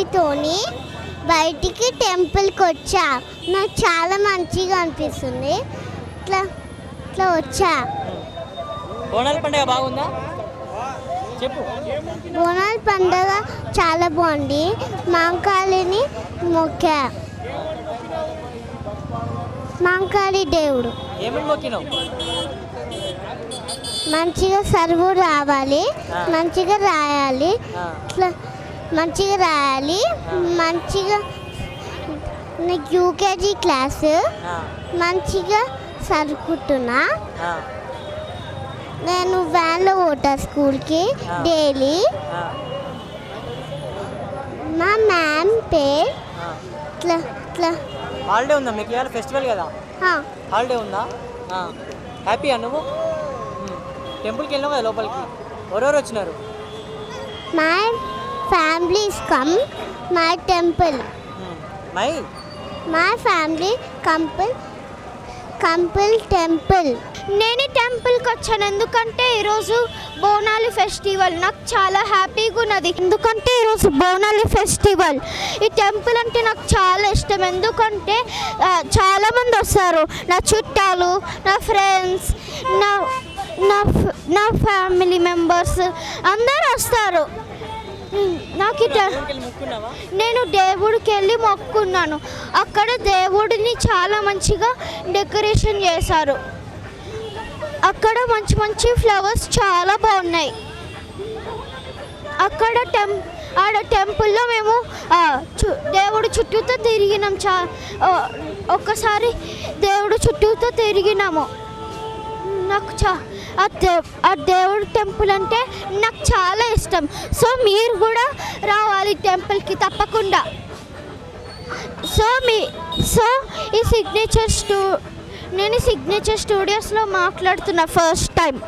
ఫ్యామిలీతోని బయటికి టెంపుల్కి వచ్చా. నాకు చాలా మంచిగా అనిపిస్తుంది. ఇట్లా ఇట్లా వచ్చా. బోనాల పండుగ బాగుందా చెప్పు. బోనాల పండుగ చాలా బాగుంది. మాంకాళిని మొక్కా. మాంకాళి దేవుడు ఏమేమి మొక్కినావు? మంచిగా సరువు రావాలి, మంచిగా రాయాలి, ఆ, ఇట్లా మంచిగా రాయాలి. మంచిగా నాకు యూకేజీ క్లాసు ఆ, మంచిగా చదువుకుంటున్నా. ఆ, నేను వ్యాన్లో పోతా స్కూల్కి డైలీ. ఆ, మా మ్యామ్ పేరు ఆ. ఇట్లా ఇట్లా హాలిడే ఉందా మీకు? ఇవాళ ఫెస్టివల్ కదా, హాలిడే ఉందా? హ్యాపీయా నువ్వు? టెంపుల్కి వెళ్ళినావు కదా లోపలికి, ఎవరెవరు వచ్చినారు? My families come my temple. My my family couple temple. నేను టెంపుల్కి వచ్చాను ఎందుకంటే ఈరోజు బోనాలు ఫెస్టివల్. నాకు చాలా హ్యాపీగా ఉన్నది ఎందుకంటే ఈరోజు బోనాలు ఫెస్టివల్. ఈ టెంపుల్ అంటే నాకు చాలా ఇష్టం ఎందుకంటే చాలామంది వస్తారు. నా చుట్టాలు, నా ఫ్రెండ్స్, నా నా నా ఫ్యామిలీ మెంబర్స్ అందరూ వస్తారు. నాకు ముక్కున్నావా? నేను దేవుడికి వెళ్ళి మొక్కున్నాను. అక్కడ దేవుడిని చాలా మంచిగా డెకరేషన్ చేశారు. అక్కడ మంచి మంచి ఫ్లవర్స్ చాలా బాగున్నాయి. అక్కడ ఆడ టెంపుల్లో మేము దేవుడు చుట్టూతో తిరిగినాం. ఒక్కసారి దేవుడు చుట్టూతో తిరిగినాము. నాకు ఆ దేవుడు టెంపుల్ అంటే నాకు చాలా ఇష్టం. సో మీరు కూడా రావాలి టెంపుల్కి తప్పకుండా. సో నేను సిగ్నేచర్ స్టూడియోస్లో మాట్లాడుతున్నా ఫస్ట్ టైం.